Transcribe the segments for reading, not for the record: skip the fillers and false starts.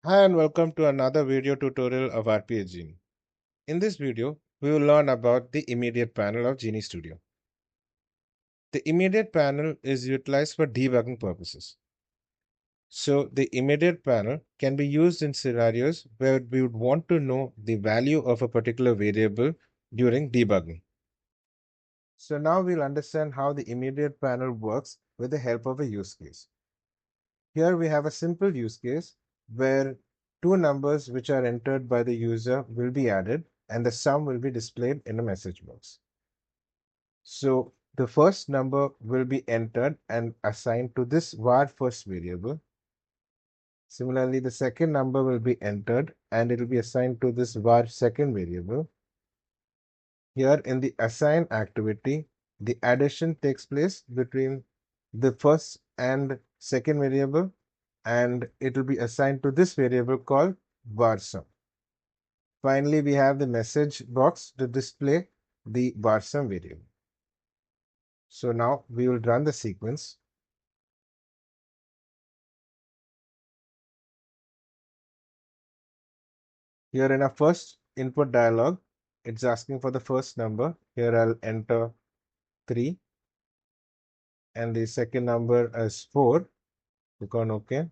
Hi and welcome to another video tutorial of RPA Genie. In this video, we will learn about the immediate panel of Genie Studio. The immediate panel is utilized for debugging purposes. So the immediate panel can be used in scenarios where we would want to know the value of a particular variable during debugging. So now we'll understand how the immediate panel works with the help of a use case. Here we have a simple use case where two numbers which are entered by the user will be added and the sum will be displayed in a message box. So the first number will be entered and assigned to this var first variable. Similarly, the second number will be entered and it will be assigned to this var second variable. Here in the assign activity, the addition takes place between the first and second variable and it will be assigned to this variable called varsum. Finally, we have the message box to display the varsum variable. So now we will run the sequence. Here in our first input dialog, it's asking for the first number. Here I'll enter 3 and the second number is 4. Click on OK.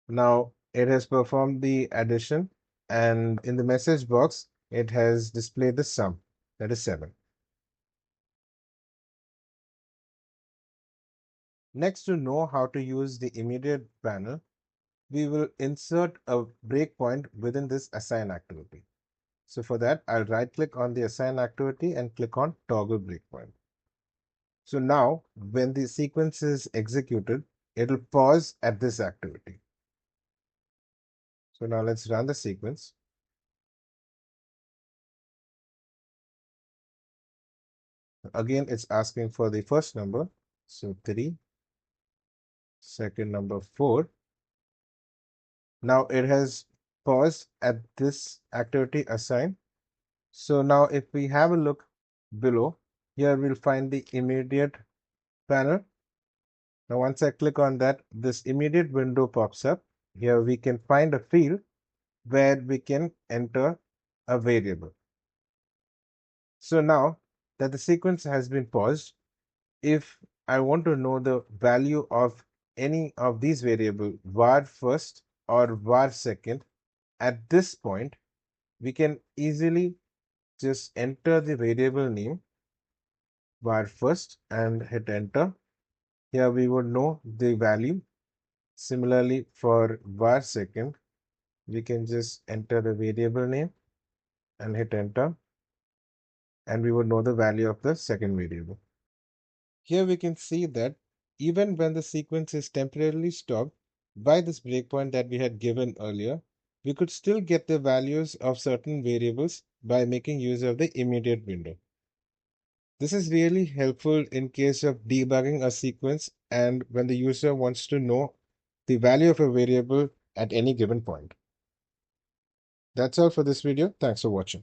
Now it has performed the addition and in the message box, it has displayed the sum, that is 7. Next, to know how to use the immediate panel, we will insert a breakpoint within this assign activity. So for that, I'll right click on the assign activity and click on toggle breakpoint. So now when the sequence is executed, it will pause at this activity. So now let's run the sequence. Again, it's asking for the first number. So 3, second number 4. Now it has paused at this activity assign. So now if we have a look below, here we'll find the immediate panel. Now once I click on that, this immediate window pops up. Here we can find a field where we can enter a variable. So now that the sequence has been paused, if I want to know the value of any of these variables, var first or var second, at this point, we can easily just enter the variable name var first and hit enter. Here we would know the value. Similarly, for var second, we can just enter the variable name and hit enter, and we would know the value of the second variable. Here we can see that even when the sequence is temporarily stopped by this breakpoint that we had given earlier, we could still get the values of certain variables by making use of the immediate window. This is really helpful in case of debugging a sequence and when the user wants to know the value of a variable at any given point. That's all for this video. Thanks for watching.